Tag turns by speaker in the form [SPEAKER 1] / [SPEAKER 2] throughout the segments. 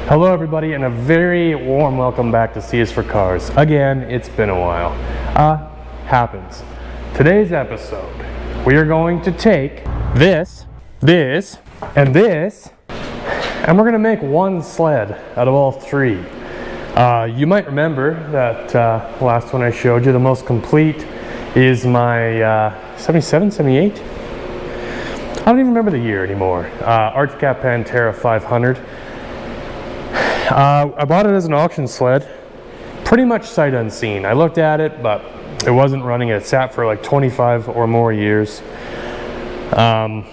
[SPEAKER 1] Hello everybody, and a very warm welcome back to C is for Cars. Again, it's been a while. Happens. Today's episode, we are going to take this, and this, and we're going to make one sled out of all three. You might remember that last one I showed you, the most complete is my 77, 78? I don't even remember the year anymore. Arctic Cat Pantera 500. I bought it as an auction sled, pretty much sight unseen. I looked at it, but it wasn't running. It sat for like 25 or more years. And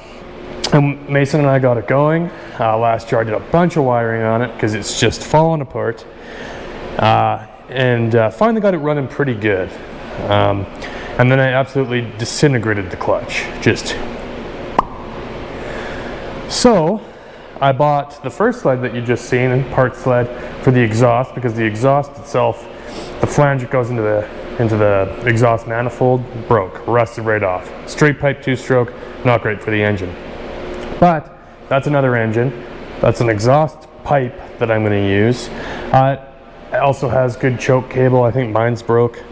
[SPEAKER 1] Mason and I got it going. Last year I did a bunch of wiring on it because it's just falling apart. And finally got it running pretty good. And then I absolutely disintegrated the clutch. So I bought the first sled that you just seen, and part sled, for the exhaust, because the exhaust itself, the flange that goes into the exhaust manifold, broke, rusted right off. Straight pipe, two-stroke, not great for the engine. But that's another engine. That's an exhaust pipe that I'm going to use. It also has good choke cable. I think mine's broke.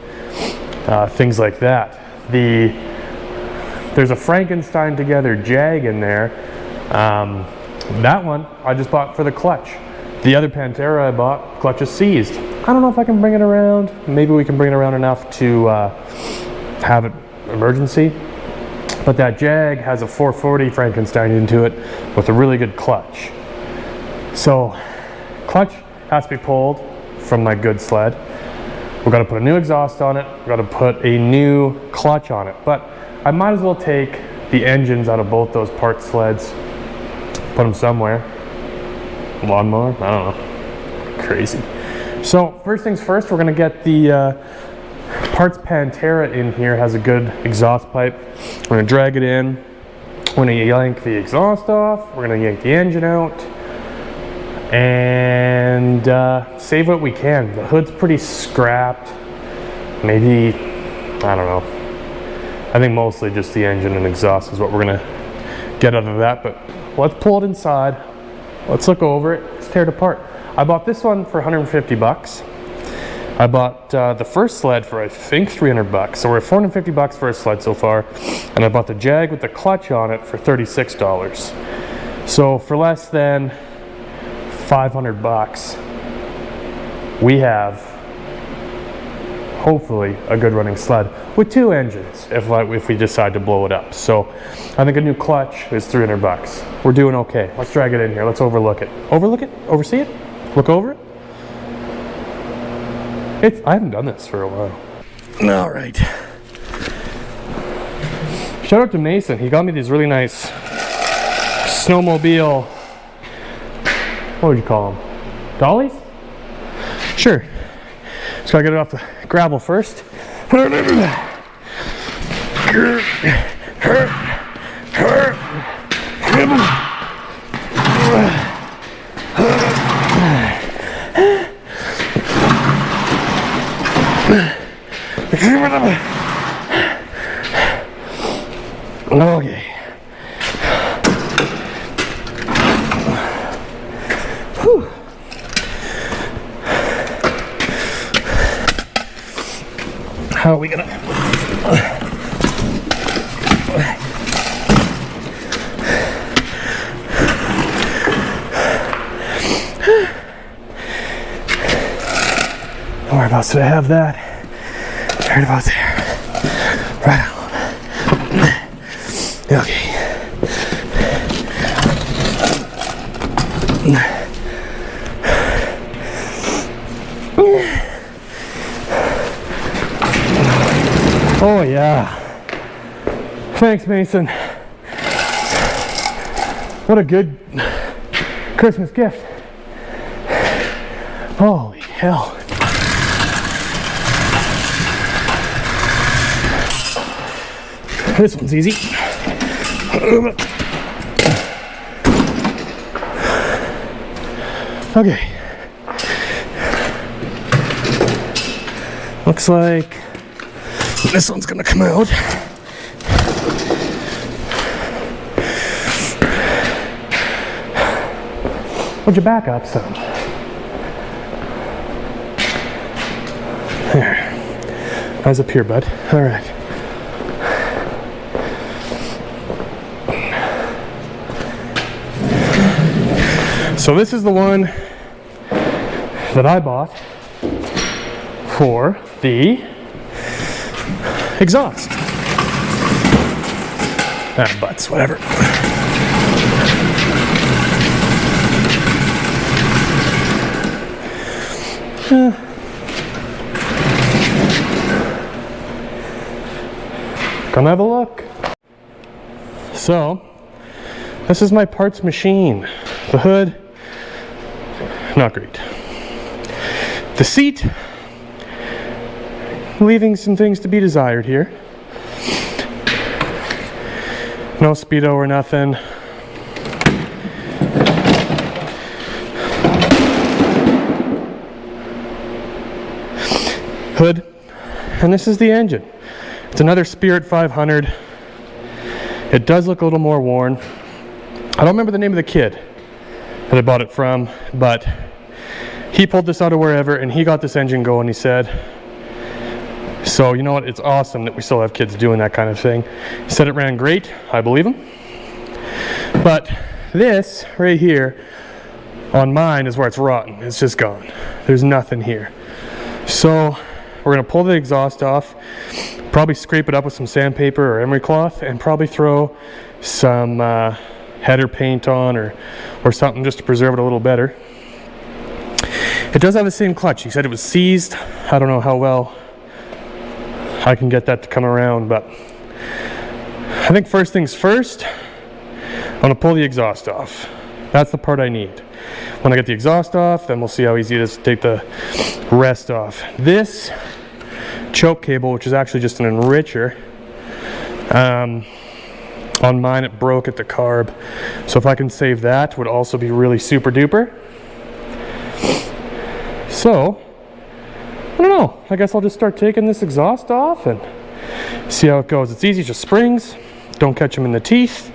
[SPEAKER 1] Things like that. There's a Frankenstein together Jag in there. That one I just bought for the clutch. The other Pantera I bought, clutch is seized. I don't know if I can bring it around. Maybe we can bring it around enough to have it emergency. But that Jag has a 440 Frankenstein into it with a really good clutch. So clutch has to be pulled from my good sled. We're gonna put a new exhaust on it. We're gonna put a new clutch on it. But I might as well take the engines out of both those part sleds, put them somewhere. Lawnmower? I don't know. Crazy. So first things first, we're gonna get the parts Pantera in here. Has a good exhaust pipe. We're gonna drag it in. We're gonna yank the exhaust off. We're gonna yank the engine out. And save what we can. The hood's pretty scrapped. Maybe, I don't know. I think mostly just the engine and exhaust is what we're gonna get out of that, but let's pull it inside. Let's look over it. Let's tear it apart. I bought this one for 150 bucks. I bought the first sled for I think 300 bucks. So we're at 450 bucks for a sled so far. And I bought the Jag with the clutch on it for $36. So for less than 500 bucks, we have hopefully a good running sled with two engines if we decide to blow it up. So I think a new clutch is 300 bucks. We're doing okay. Let's drag it in here. Let's overlook it. Overlook it? Oversee it? Look over it? I haven't done this for a while. All right. Shout out to Mason. He got me these really nice snowmobile, what would you call them? Dollies? Sure. Just gotta get it off the gravel first. Okay. Whew. How are we gonna? Whereabouts did I have that? Right about there. Right on. Okay. Oh yeah. Thanks, Mason. What a good Christmas gift. Holy hell. This one's easy. Okay. Looks like this one's gonna come out. Would you back up some? Eyes up here, bud. All right. So this is the one that I bought for the exhaust. Ah, butts, whatever. Come have a look. So, this is my parts machine. The hood, not great. The seat, leaving some things to be desired here. No speedo or nothing. Hood, and this is the engine. It's another Spirit 500. It does look a little more worn. I don't remember the name of the kid that I bought it from, but he pulled this out of wherever and he got this engine going, he said. So you know what, it's awesome that we still have kids doing that kind of thing. He said it ran great, I believe him. But this right here on mine is where it's rotten. It's just gone. There's nothing here. So we're gonna pull the exhaust off, probably scrape it up with some sandpaper or emery cloth, and probably throw some header paint on or something just to preserve it a little better. It does have the same clutch. He said it was seized. I don't know how well I can get that to come around, but I think first things first, I'm gonna pull the exhaust off. That's the part I need. When I get the exhaust off, then we'll see how easy it is to take the rest off. This choke cable, which is actually just an enricher, on mine it broke at the carb. So if I can save that, would also be really super duper. So, I don't know, I guess I'll just start taking this exhaust off and see how it goes. It's easy, just springs, don't catch them in the teeth.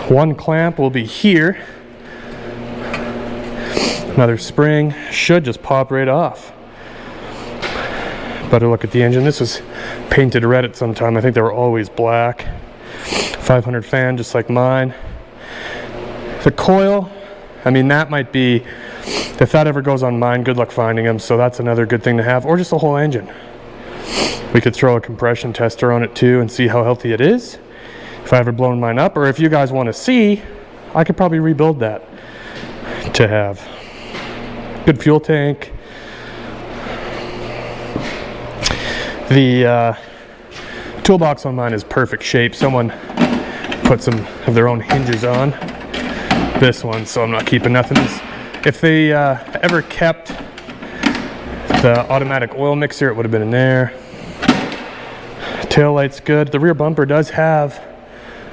[SPEAKER 1] One clamp will be here. Another spring should just pop right off. Better look at the engine. This was painted red at some time. I think they were always black. 500 fan, just like mine. The coil, I mean, that might be, if that ever goes on mine, good luck finding them. So that's another good thing to have, or just the whole engine. We could throw a compression tester on it too and see how healthy it is. If I ever blown mine up, or if you guys want to see, I could probably rebuild that to have good fuel tank. The toolbox on mine is perfect shape. Someone put some of their own hinges on this one, so I'm not keeping nothing. If they ever kept the automatic oil mixer, it would have been in there. Tail light's good. The rear bumper does have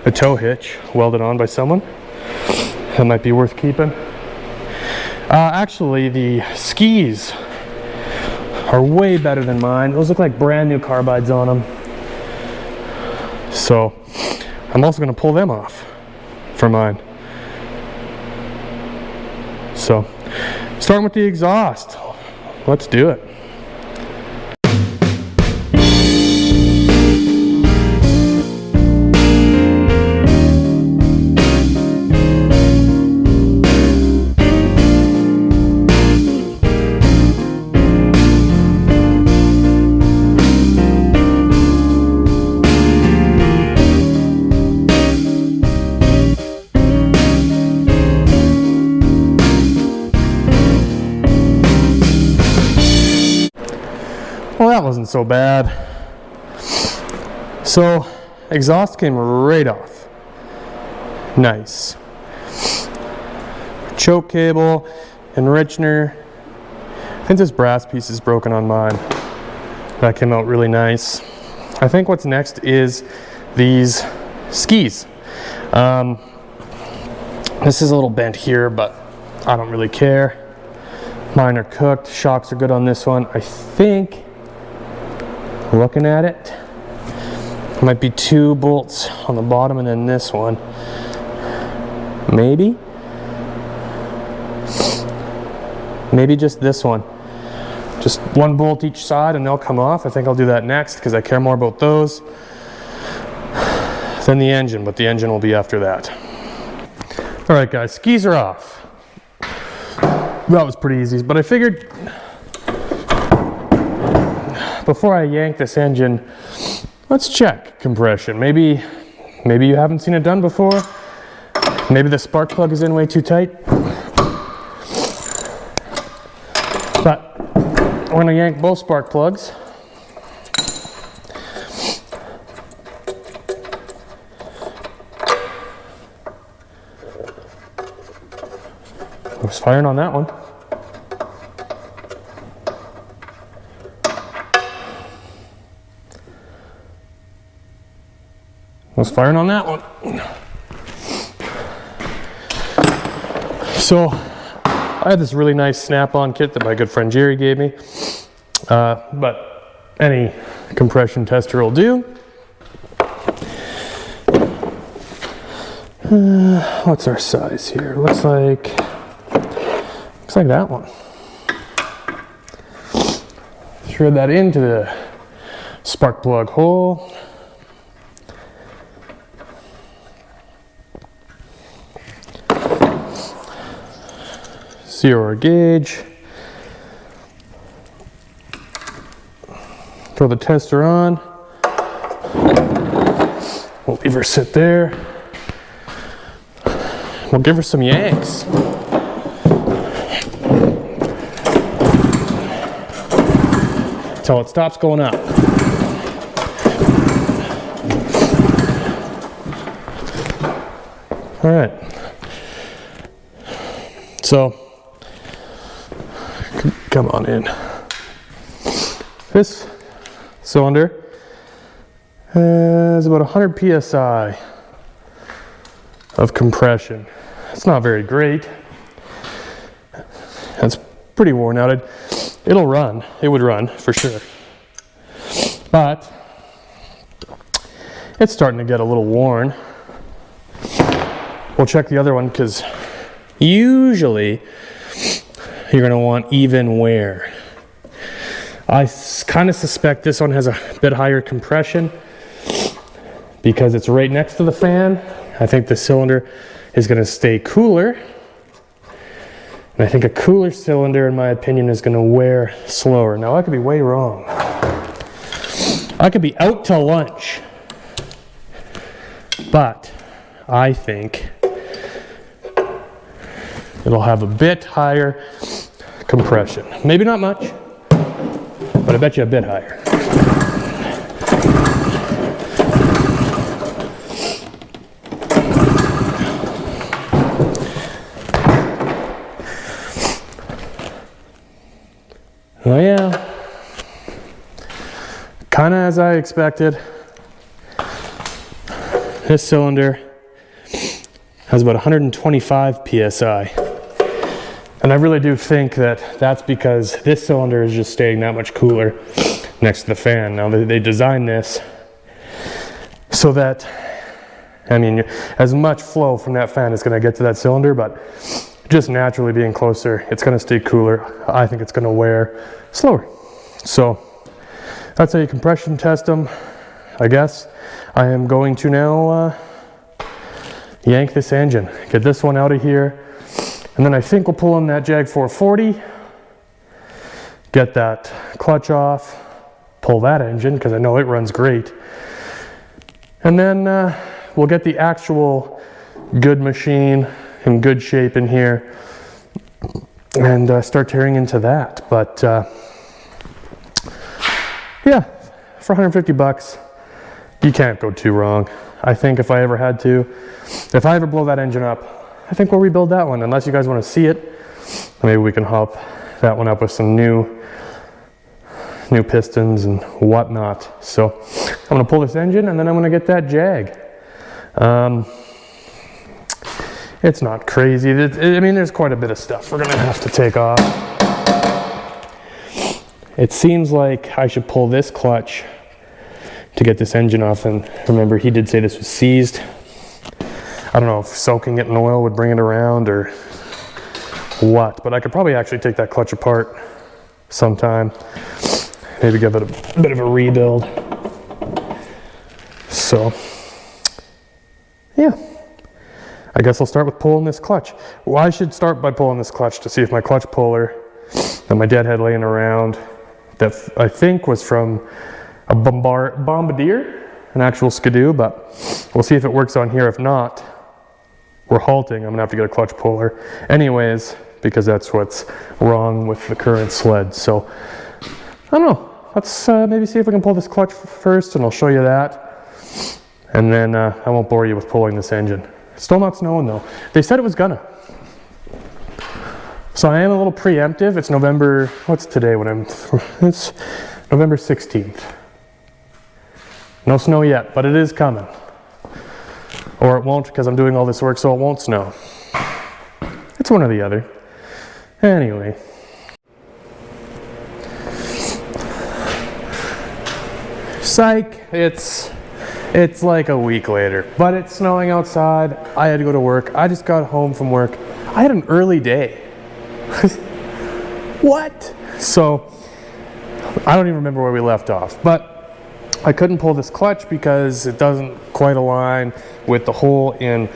[SPEAKER 1] a tow hitch welded on by someone. That might be worth keeping. Actually, the skis are way better than mine. Those look like brand new carbides on them. So I'm also going to pull them off for mine. So starting with the exhaust, let's do it. Well, that wasn't so bad. So, exhaust came right off. Nice. Choke cable, enricher. I think this brass piece is broken on mine. That came out really nice. I think what's next is these skis. This is a little bent here, but I don't really care. Mine are cooked. Shocks are good on this one. I think, looking at it, might be 2 bolts on the bottom and then this one. Maybe just this one. just one bolt each side and they'll come off. I think I'll do that next because I care more about those than the engine, but the engine will be after that. All right guys, skis are off. That was pretty easy, but I figured before I yank this engine, let's check compression. Maybe you haven't seen it done before. Maybe the spark plug is in way too tight. But we're gonna yank both spark plugs. I was firing on that one. I was firing on that one. So I had this really nice snap-on kit that my good friend Jerry gave me, but any compression tester will do. What's our size here? Looks like that one. Thread that into the spark plug hole. Zero our gauge. Throw the tester on. We'll leave her sit there. We'll give her some yanks. Till it stops going up. All right. So, come on in. This cylinder has about 100 psi of compression. It's not very great. It's pretty worn out. It'll run. It would run for sure. But it's starting to get a little worn. We'll check the other one because usually you're going to want even wear. I kind of suspect this one has a bit higher compression because it's right next to the fan. I think the cylinder is going to stay cooler. And I think a cooler cylinder, in my opinion, is going to wear slower. Now, I could be way wrong. I could be out to lunch. But I think it'll have a bit higher compression. Maybe not much, but I bet you a bit higher. Oh yeah, kind of as I expected. This cylinder has about 125 psi. And I really do think that that's because this cylinder is just staying that much cooler next to the fan. Now they designed this so that, I mean, as much flow from that fan is going to get to that cylinder, but just naturally being closer, it's going to stay cooler. I think it's going to wear slower. So that's how you compression test them, I guess. I am going to now yank this engine, get this one out of here, and then I think we'll pull on that Jag 440, get that clutch off, pull that engine because I know it runs great, and then we'll get the actual good machine in good shape in here and start tearing into that. But yeah, for 150 bucks, you can't go too wrong. I think if I ever blow that engine up, I think we'll rebuild that one. Unless you guys want to see it, maybe we can hop that one up with some new pistons and whatnot. So I'm gonna pull this engine and then I'm gonna get that Jag. It's not crazy. I mean, there's quite a bit of stuff we're gonna have to take off. It seems like I should pull this clutch to get this engine off, and remember, he did say this was seized. I don't know if soaking it in oil would bring it around or what, but I could probably actually take that clutch apart sometime. Maybe give it a bit of a rebuild. So, yeah. I guess I'll start with pulling this clutch. Well, I should start by pulling this clutch to see if my clutch puller that my dad had laying around, that I think was from a Bombardier, an actual Skidoo, but we'll see if it works on here. If not, we're halting. I'm gonna have to get a clutch puller anyways, because that's what's wrong with the current sled. So, I don't know. Let's maybe see if we can pull this clutch first, and I'll show you that. And then I won't bore you with pulling this engine. Still not snowing though. They said it was gonna. So I am a little preemptive. It's November, what's today when it's November 16th. No snow yet, but it is coming. Or it won't, because I'm doing all this work, so it won't snow. It's one or the other. Anyway. Psych, it's like a week later, but it's snowing outside. I had to go to work. I just got home from work. I had an early day. What? So, I don't even remember where we left off, but I couldn't pull this clutch because it doesn't quite align with the hole in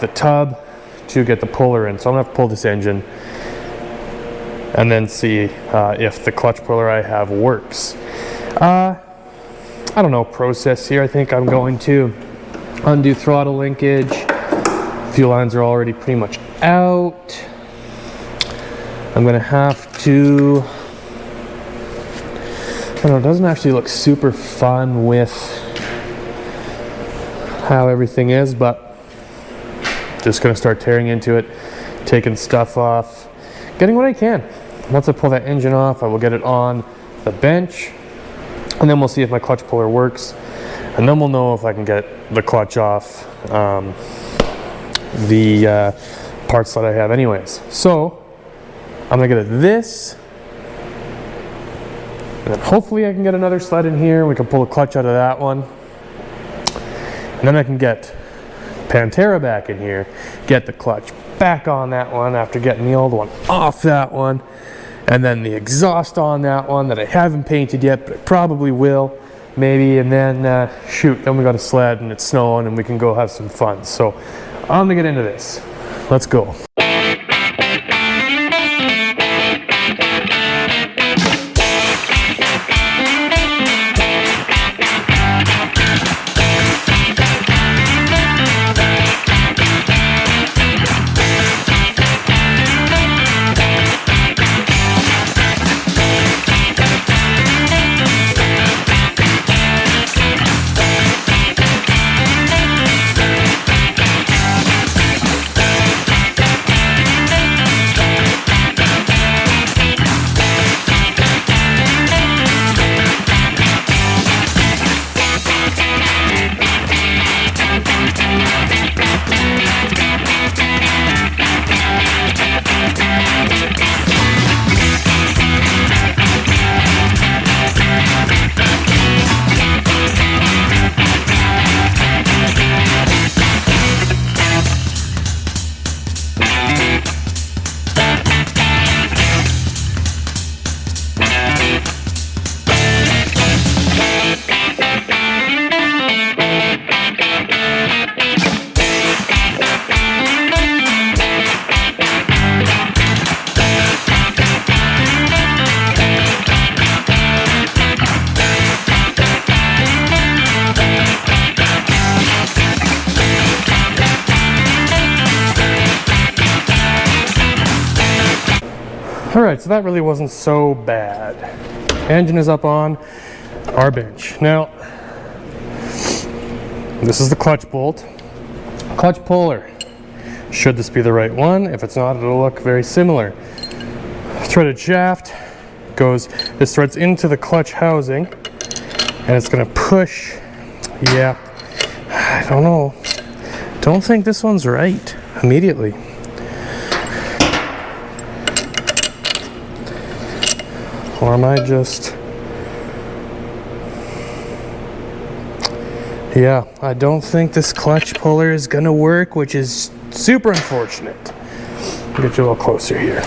[SPEAKER 1] the tub to get the puller in. So I'm gonna have to pull this engine and then see if the clutch puller I have works. I don't know, process here. I think I'm going to undo throttle linkage. Fuel lines are already pretty much out. I'm gonna have to, I don't know, it doesn't actually look super fun with how everything is, but just gonna start tearing into it, taking stuff off, getting what I can. Once I pull that engine off, I will get it on the bench, and then we'll see if my clutch puller works, and then we'll know if I can get the clutch off the parts that I have anyways. So I'm gonna get this, and then hopefully I can get another sled in here. We can pull a clutch out of that one, and then I can get Pantera back in here, get the clutch back on that one after getting the old one off that one, and then the exhaust on that one that I haven't painted yet, but I probably will, maybe, and then shoot, then we got a sled and it's snowing and we can go have some fun. So I'm gonna get into this. Let's go. Alright, so that really wasn't so bad. Engine is up on our bench. Now, this is the clutch bolt. Clutch puller. Should this be the right one? If it's not, it'll look very similar. Threaded shaft goes, this threads into the clutch housing, and it's gonna push, yeah, I don't know. Don't think this one's right immediately. Or am I just... Yeah, I don't think this clutch puller is gonna work, which is super unfortunate. I'll get you a little closer here.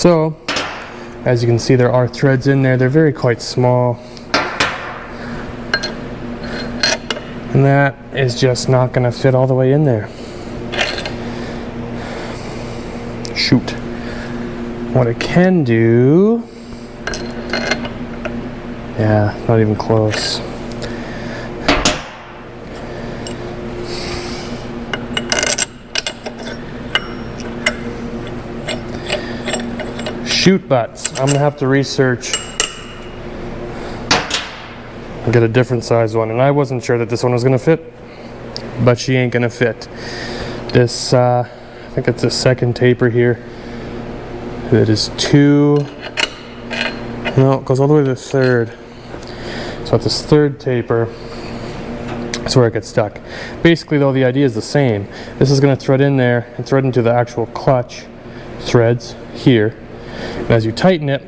[SPEAKER 1] So, as you can see, there are threads in there. They're very quite small. And that is just not going to fit all the way in there. Shoot. What I can do... Yeah, not even close. Shoot butts. I'm gonna have to research and get a different size one, and I wasn't sure that this one was gonna fit, but she ain't gonna fit. This I think it's the second taper here. It is 2. No, it goes all the way to the third. So at this third taper, that's where it gets stuck. Basically though, the idea is the same. This is gonna thread in there and thread into the actual clutch threads here. And as you tighten it,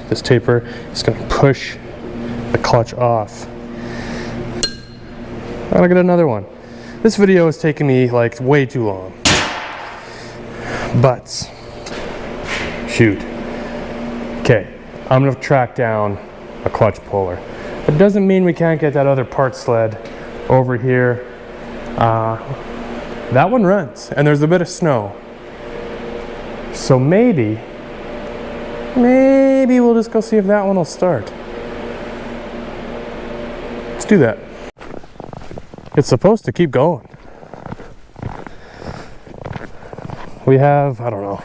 [SPEAKER 1] this taper is going to push the clutch off. I gotta get another one. This video is taking me like way too long. Butts. Shoot. Okay, I'm going to track down a clutch puller. It doesn't mean we can't get that other part sled over here. That one runs, and there's a bit of snow. So maybe we'll just go see if that one will start. Let's do that. It's supposed to keep going. We have, I don't know,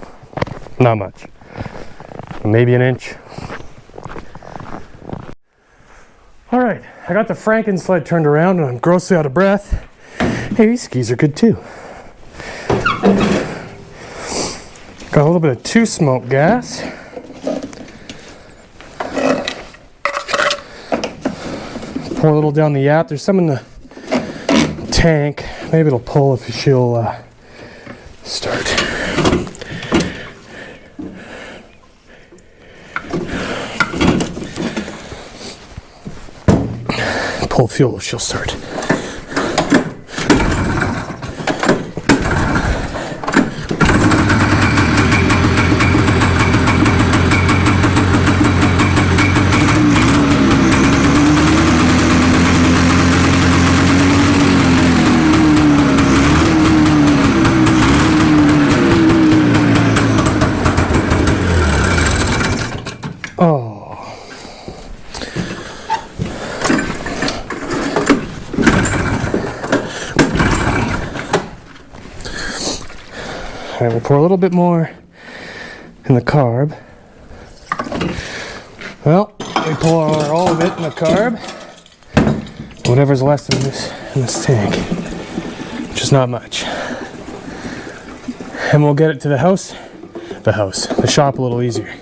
[SPEAKER 1] not much. Maybe an inch. All right, I got the FRANKENSLED turned around and I'm grossly out of breath. Hey, these skis are good too. Got a little bit of 2 smoke gas. Pour a little down the yap. There's some in the tank. Maybe it'll pull if she'll start. Pull fuel if she'll start. Alright, we'll pour a little bit more in the carb. Well, we pour all of it in the carb. Whatever's left in this tank, which is not much. And we'll get it to the shop a little easier.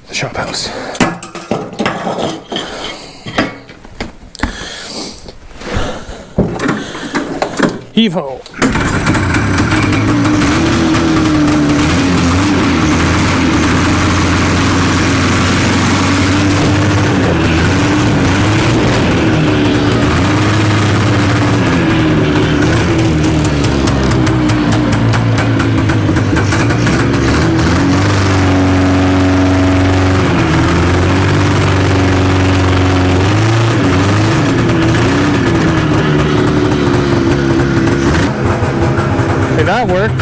[SPEAKER 1] The shop house. Heave ho! That worked.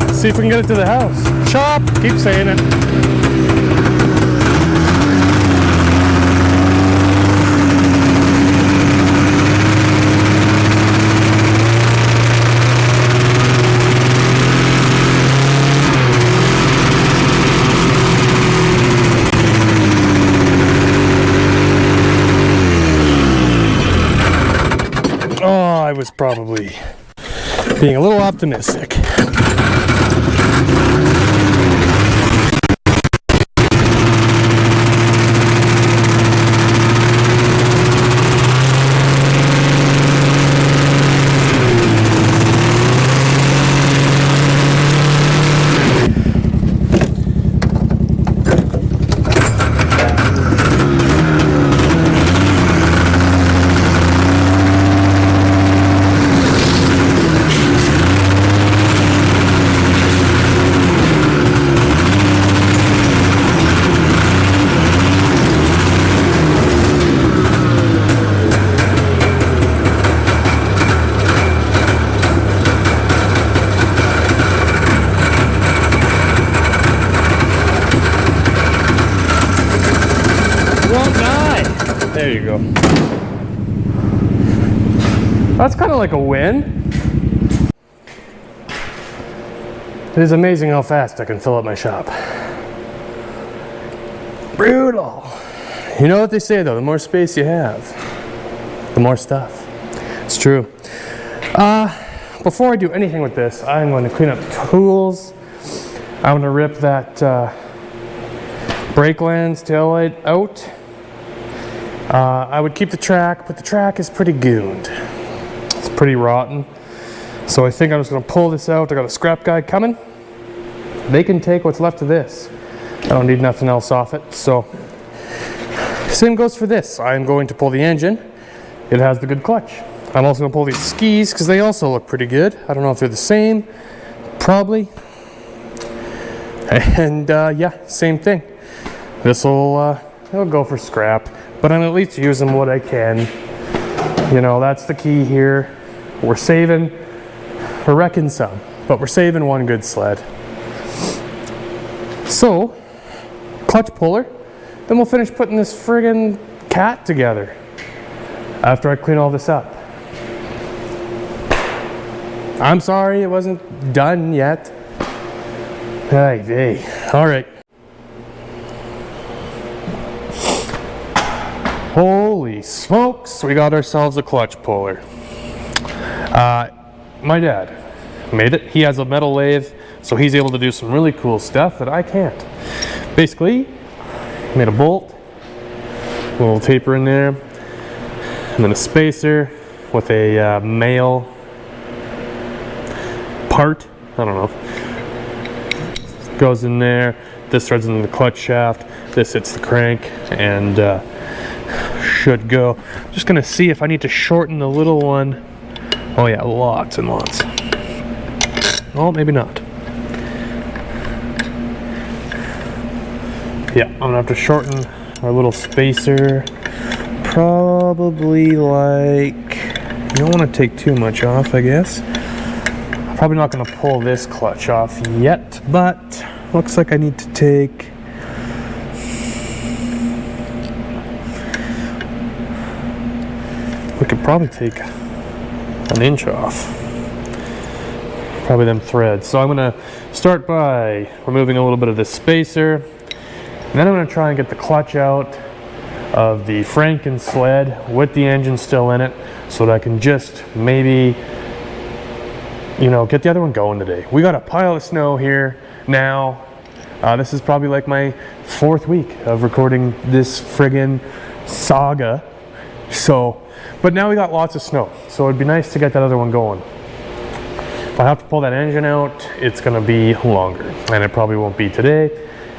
[SPEAKER 1] Let's see if we can get it to the house. Shop, keep saying it. I was probably being a little optimistic. you go. That's kind of like a win. It is amazing how fast I can fill up my shop. Brutal. You know what they say though, the more space you have, the more stuff. It's true. Before I do anything with this, I'm going to clean up tools. I'm going to rip that brake lens tail light out. I would keep the track, but the track is pretty gooned. It's pretty rotten. So I think I'm just going to pull this out. I got a scrap guy coming. They can take what's left of this. I don't need nothing else off it. So same goes for this. I'm going to pull the engine. It has the good clutch. I'm also going to pull these skis because they also look pretty good. I don't know if they're the same. Probably. And yeah, same thing. This will it'll go for scrap, but I'm at least using what I can. You know, that's the key here. We're wrecking some, but we're saving one good sled. So, clutch puller. Then we'll finish putting this friggin' cat together after I clean all this up. I'm sorry it wasn't done yet. Hey. All right. Holy smokes, we got ourselves a clutch puller. My dad made it. He has a metal lathe, so he's able to do some really cool stuff that I can't. Basically, made a bolt, a little taper in there, and then a spacer with a male part. I don't know. Goes in there. This threads into the clutch shaft. This hits the crank and should go. Just gonna see if I need to shorten the little one. Oh yeah, lots and lots. Oh, maybe not. Yeah, I'm gonna have to shorten our little spacer. Probably like, you don't want to take too much off, I guess. Probably not gonna pull this clutch off yet, but looks like I need to take we could probably take an inch off. Probably them threads. So I'm gonna start by removing a little bit of this spacer. And then I'm gonna try and get the clutch out of the FRANKENSLED with the engine still in it so that I can just maybe, you know, get the other one going today. We got a pile of snow here now. This is probably like my 4th week of recording this friggin' saga. So, but now we got lots of snow, so it'd be nice to get that other one going. If I have to pull that engine out, it's gonna be longer, and it probably won't be today,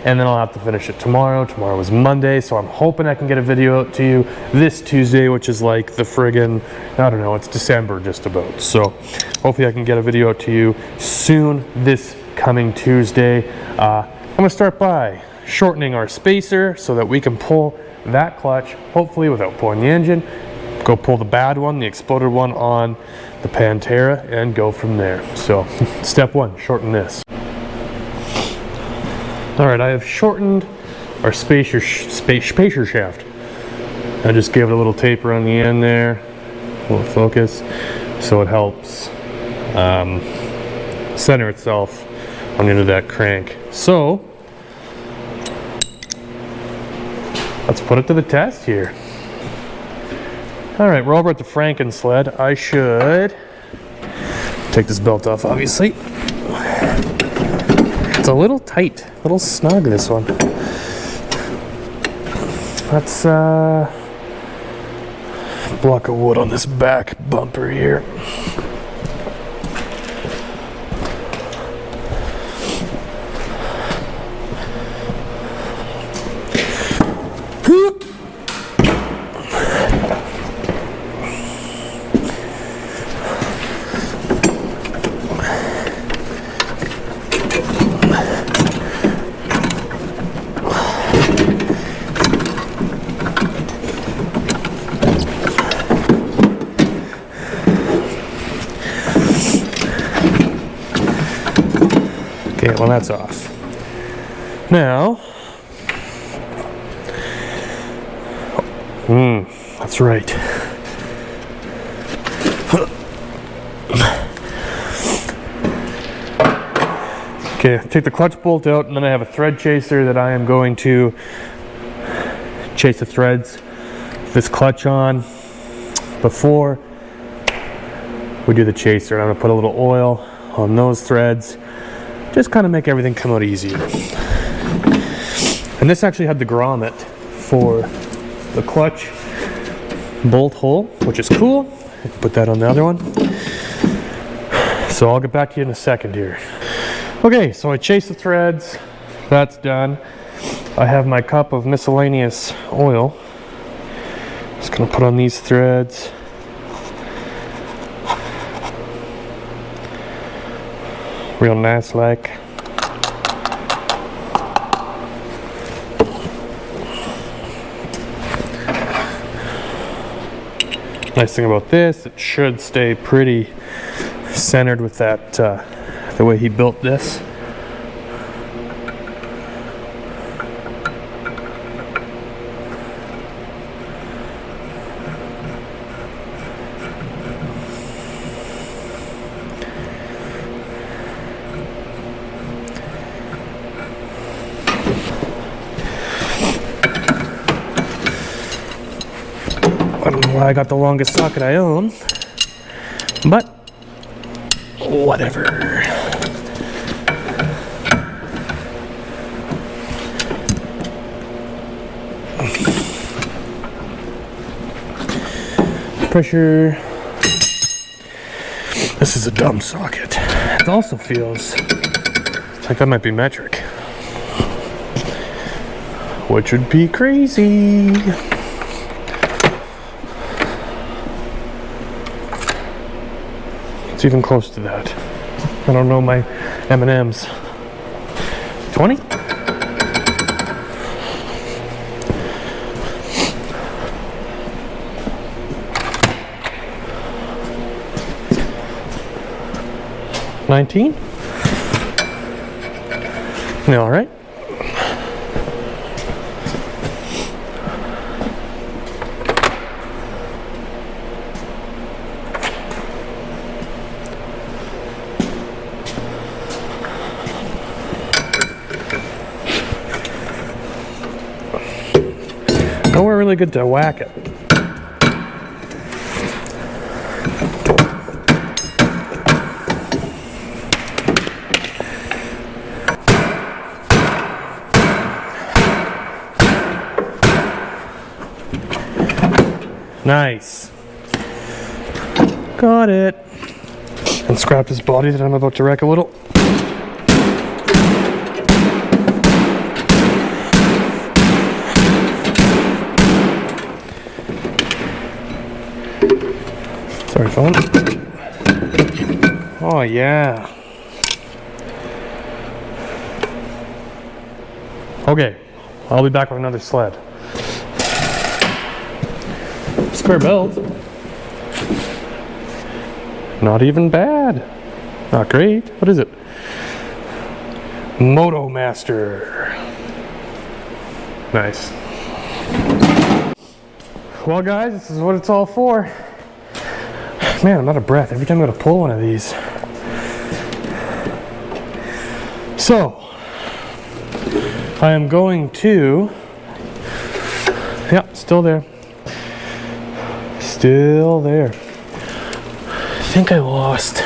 [SPEAKER 1] and then I'll have to finish it tomorrow. Tomorrow is Monday, so I'm hoping I can get a video out to you this Tuesday, which is like the friggin', I don't know, it's December just about. So hopefully I can get a video out to you soon this coming Tuesday. I'm gonna start by shortening our spacer so that we can pull that clutch, hopefully without pulling the engine. Go pull the bad one, the exploded one on the Pantera, and go from there. So step 1, shorten this. All right, I have shortened our spacer shaft. I just gave it a little taper on the end there, a little focus, so it helps center itself on the end of that crank. So let's put it to the test here. All right, we're over at the FRANKENSLED. I should take this belt off, obviously. It's a little tight, a little snug, this one. Let's block of wood on this back bumper here. Okay, well that's off. Now, That's right. Okay, take the clutch bolt out, and then I have a thread chaser that I am going to chase the threads with this clutch on before we do the chaser. I'm gonna put a little oil on those threads, just kind of make everything come out easier. And this actually had the grommet for the clutch bolt hole, which is cool. Put that on the other one. So I'll get back to you in a second here. Okay, so I chased the threads. That's done. I have my cup of miscellaneous oil. Just gonna put on these threads. Real nice like. Nice thing about this, it should stay pretty centered with that, the way he built this. I don't know why I got the longest socket I own, but whatever. Pressure. This is a dumb socket. It also feels like that might be metric, which would be crazy. It's even close to that. I don't know my M&Ms. 20? $19? Yeah, all right. Now we're really good to whack it. Nice. Got it. And scrapped his body that I'm about to wreck a little. Sorry, phone. Oh, yeah. Okay, I'll be back with another sled. Spare belt. Not even bad. Not great. What is it? Moto Master. Nice. Well, guys, this is what it's all for. Man, I'm out of breath every time I go to pull one of these. So, I am going to... Yeah, still there. Still there. I think I lost.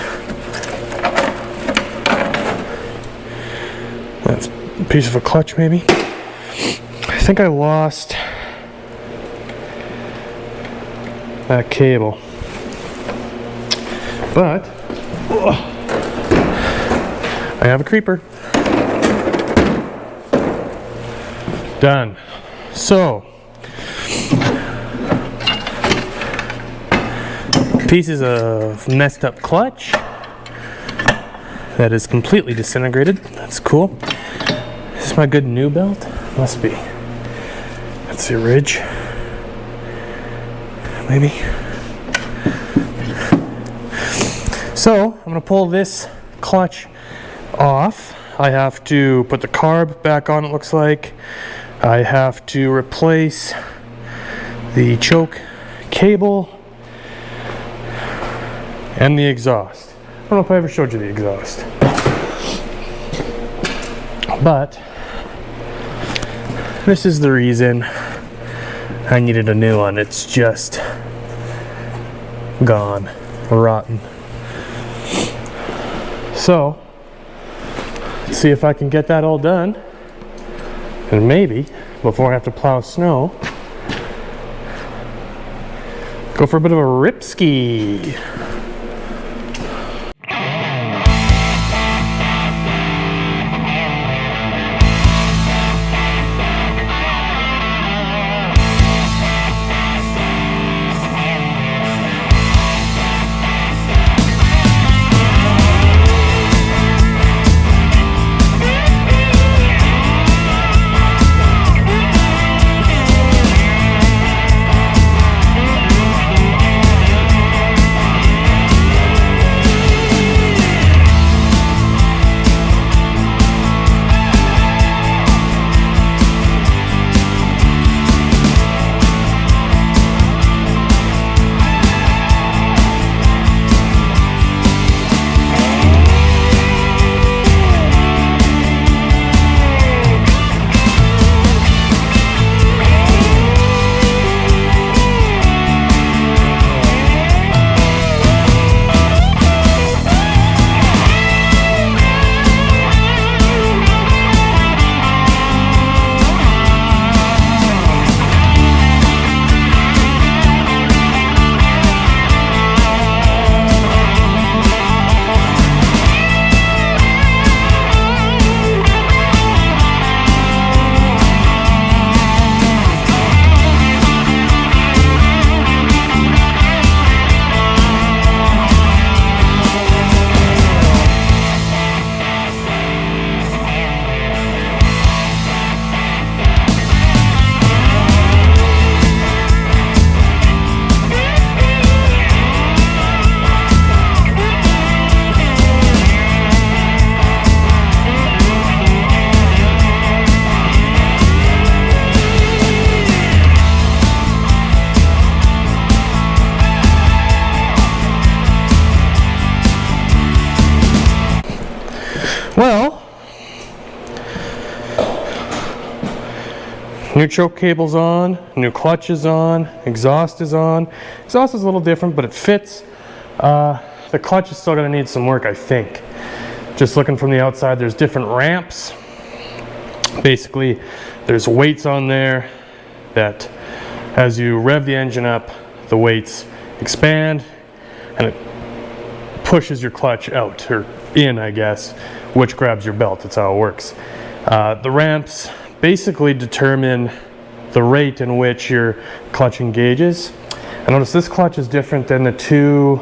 [SPEAKER 1] That's a piece of a clutch, maybe. I think I lost that cable. But I have a creeper. Done. So, pieces of messed up clutch that is completely disintegrated. That's cool. Is this my good new belt? Must be. That's the ridge. Maybe. So I'm gonna pull this clutch off. I have to put the carb back on, it looks like. I have to replace the choke cable and the exhaust. I don't know if I ever showed you the exhaust, but this is the reason I needed a new one. It's just gone, rotten. So let's see if I can get that all done, and maybe before I have to plow snow, go for a bit of a rip ski. Well, new choke cable's on, new clutch is on, exhaust is on. Exhaust is a little different, but it fits. The clutch is still gonna need some work, I think. Just looking from the outside, there's different ramps. Basically, there's weights on there that as you rev the engine up, the weights expand and it pushes your clutch out, or in, I guess, which grabs your belt. That's how it works. The ramps basically determine the rate in which your clutch engages. I notice this clutch is different than the two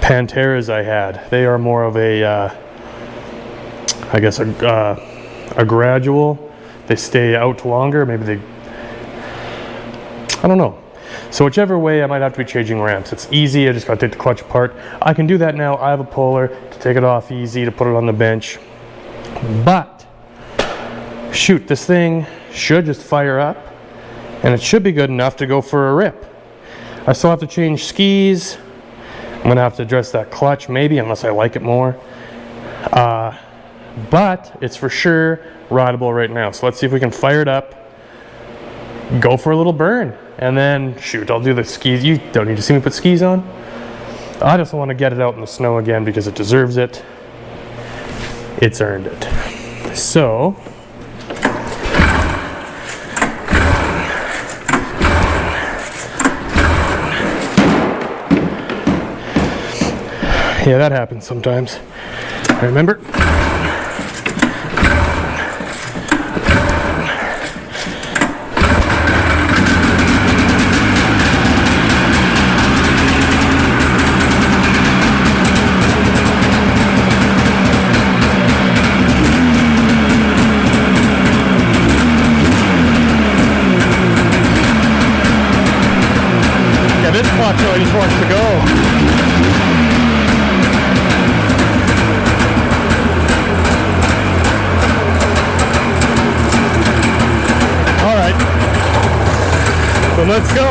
[SPEAKER 1] Panteras I had. They are more of a, I guess, a gradual. They stay out longer. Maybe they, I don't know. So whichever way, I might have to be changing ramps. It's easy, I just gotta take the clutch apart. I can do that now. I have a puller to take it off easy, to put it on the bench. But, shoot, this thing should just fire up, and it should be good enough to go for a rip. I still have to change skis. I'm gonna have to address that clutch, maybe, unless I like it more. But it's for sure rideable right now. So let's see if we can fire it up, go for a little burn. And then, shoot, I'll do the skis. You don't need to see me put skis on. I just want to get it out in the snow again because it deserves it. It's earned it. So, yeah, that happens sometimes. Remember? This clutch really just wants to go. All right, so let's go.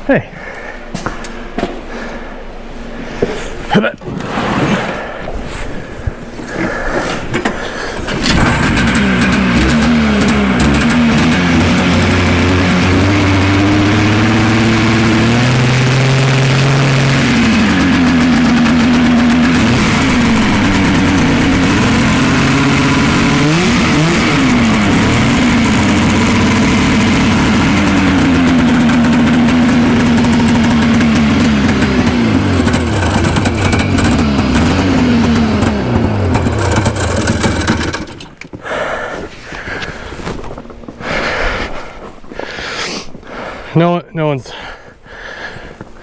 [SPEAKER 1] Hey.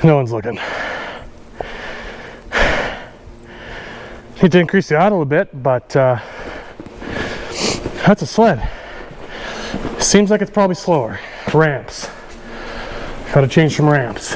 [SPEAKER 1] No one's looking. Need to increase the idle a bit, but that's a sled. Seems like it's probably slower. Ramps. Gotta change some ramps.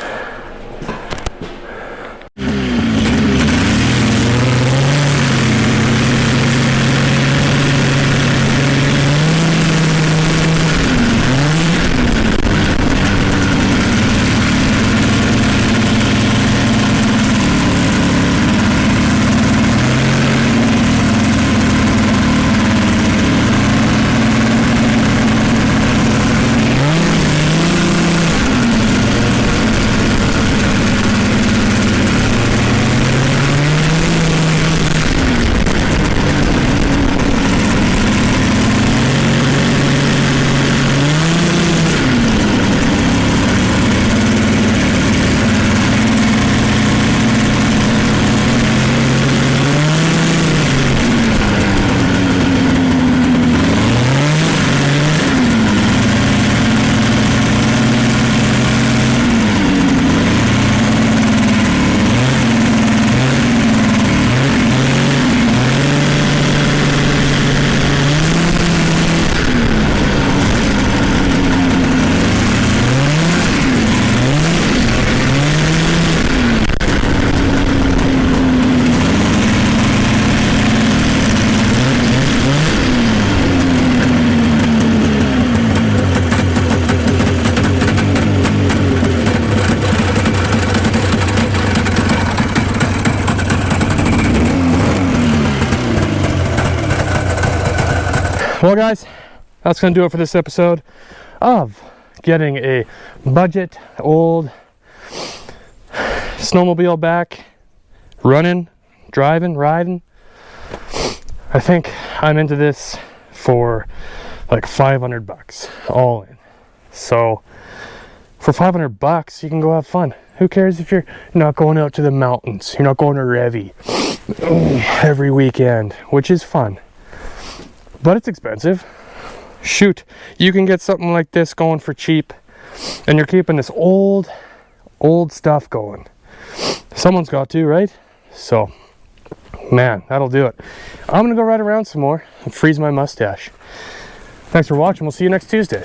[SPEAKER 1] Well guys, that's gonna do it for this episode of getting a budget old snowmobile back running, driving, riding. I think I'm into this for like 500 bucks all in. So for 500 bucks you can go have fun. Who cares if you're not going out to the mountains, you're not going to Revy every weekend, which is fun. But it's expensive. Shoot, you can get something like this going for cheap, and you're keeping this old stuff going. Someone's got to, right? So, man, that'll do it. I'm gonna go ride around some more and freeze my mustache. Thanks for watching. We'll see you next Tuesday.